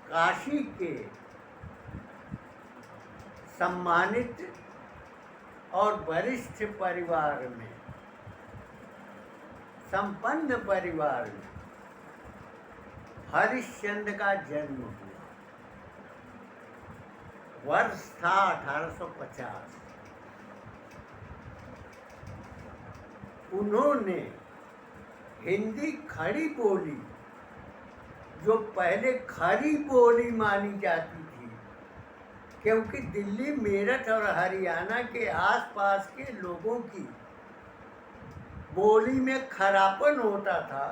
काशी के सम्मानित और वरिष्ठ परिवार में, संपन्न परिवार में हरिश्चंद्र का जन्म हुआ। वर्ष था 1850। उन्होंने हिंदी खड़ी बोली, जो पहले खरी बोली मानी जाती थी, क्योंकि दिल्ली, मेरठ और हरियाणा के आसपास के लोगों की बोली में खरापन होता था,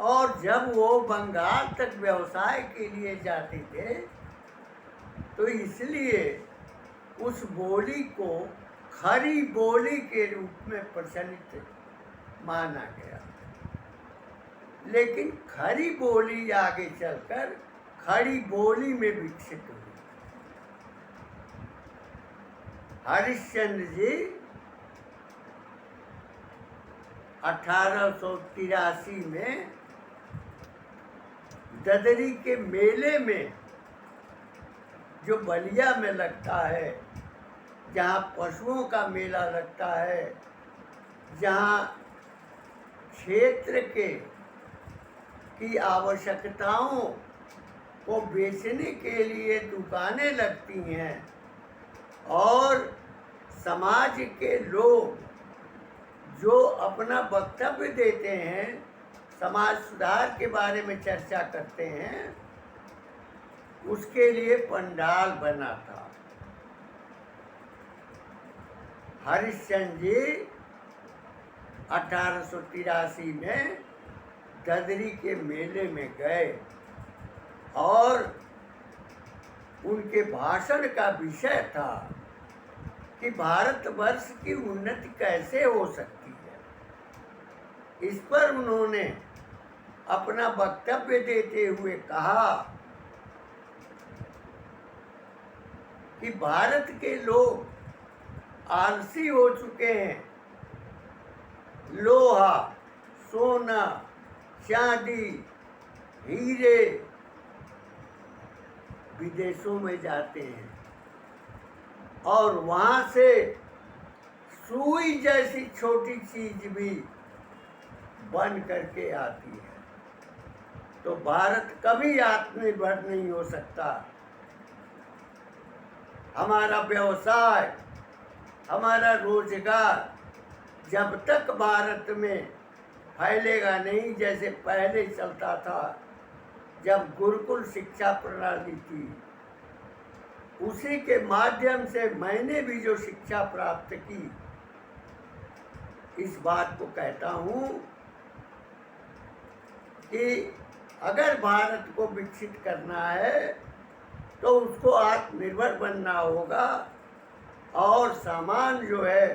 और जब वो बंगाल तक व्यवसाय के लिए जाते थे तो इसलिए उस बोली को खरी बोली के रूप में प्रचलित माना गया। लेकिन खरी बोली आगे चलकर खड़ी बोली में विकसित हुई। हरिश्चंद्र जी 1883 में ददरी के मेले में, जो बलिया में लगता है, जहाँ पशुओं का मेला लगता है, जहाँ क्षेत्र की आवश्यकताओं को बेचने के लिए दुकानें लगती हैं और समाज के लोग जो अपना वक्तव्य देते हैं, समाज सुधार के बारे में चर्चा करते हैं, उसके लिए पंडाल बना था। हरिश्चंद्र जी 1883 में ददरी के मेले में गए और उनके भाषण का विषय था कि भारतवर्ष की उन्नति कैसे हो सकती है। इस पर उन्होंने अपना वक्तव्य देते हुए कहा कि भारत के लोग आलसी हो चुके हैं। लोहा, सोना, चांदी, हीरे विदेशों में जाते हैं और वहाँ से सुई जैसी छोटी चीज भी बन करके आती है। तो भारत कभी आत्मनिर्भर नहीं हो सकता। हमारा व्यवसाय, हमारा रोजगार जब तक भारत में फैलेगा नहीं, जैसे पहले चलता था जब गुरुकुल शिक्षा प्रणाली थी, उसी के माध्यम से मैंने भी जो शिक्षा प्राप्त की, इस बात को कहता हूँ कि अगर भारत को विकसित करना है तो उसको आत्मनिर्भर बनना होगा और सामान जो है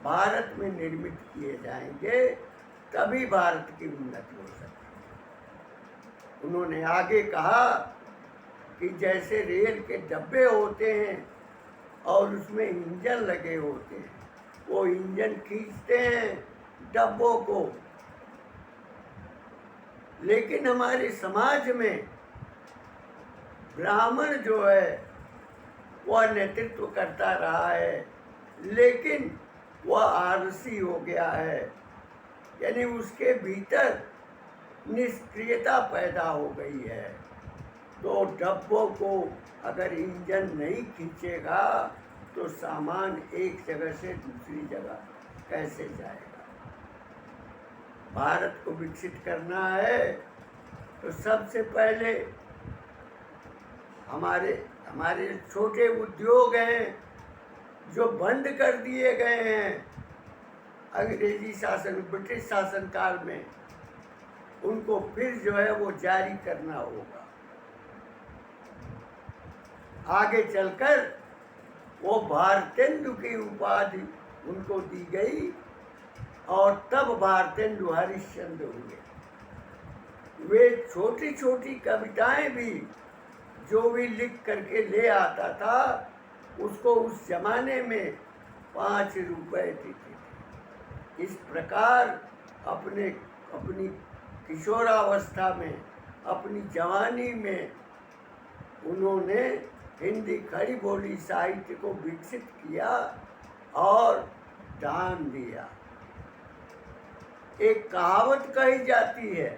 भारत में निर्मित किए जाएंगे, तभी भारत की उन्नति हो सकती है। उन्होंने आगे कहा कि जैसे रेल के डब्बे होते हैं और उसमें इंजन लगे होते हैं, वो इंजन खींचते हैं डब्बों को, लेकिन हमारे समाज में ब्राह्मण जो है वह नेतृत्व करता रहा है, लेकिन वह आलसी हो गया है, यानी उसके भीतर निष्क्रियता पैदा हो गई है। तो डब्बों को अगर इंजन नहीं खींचेगा तो सामान एक जगह से दूसरी जगह कैसे जाएगा। भारत को विकसित करना है तो सबसे पहले हमारे छोटे उद्योग हैं जो बंद कर दिए गए हैं अंग्रेजी शासन, ब्रिटिश शासन काल में, उनको फिर जो है वो जारी करना होगा। आगे चलकर वो भारतेंदु की उपाधि उनको दी गई और तब भारतेंदु हरिश्चंद्र हुए। वे छोटी छोटी कविताएं भी जो भी लिख करके ले आता था, उसको उस जमाने में 5 रुपए देते थे। इस प्रकार अपनी किशोरावस्था में, अपनी जवानी में उन्होंने हिंदी खड़ी बोली साहित्य को विकसित किया और दान दिया। एक कहावत कही जाती है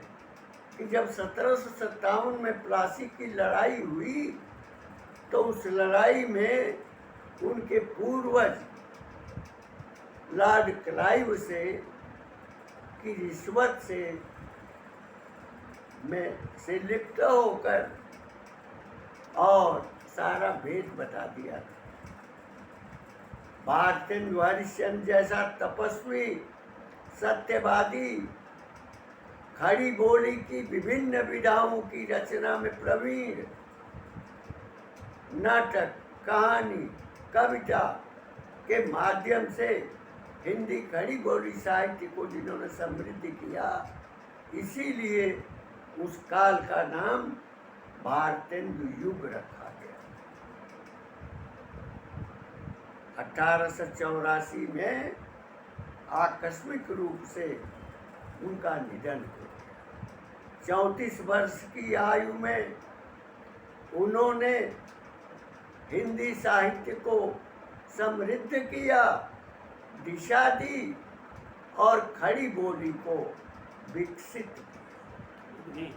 कि जब 1757 में प्लासी की लड़ाई हुई तो उस लड़ाई में उनके पूर्वज लॉर्ड क्लाइव से की रिश्वत से लिप्त होकर और सारा भेद बता दिया था। भारतेंदु हरिश्चंद्र जैसा तपस्वी, सत्यवादी, खड़ी बोली की विभिन्न विधाओं की रचना में प्रवीण, नाटक, कहानी, कविता के माध्यम से हिंदी खड़ी बोली साहित्य को जिन्होंने समृद्ध किया, इसीलिए उस काल का नाम भारतेंदु युग रखा गया। 1884 में आकस्मिक रूप से उनका निधन हो गया। 34 वर्ष की आयु में उन्होंने हिंदी साहित्य को समृद्ध किया, दिशा दी और खड़ी बोली को विकसित किया।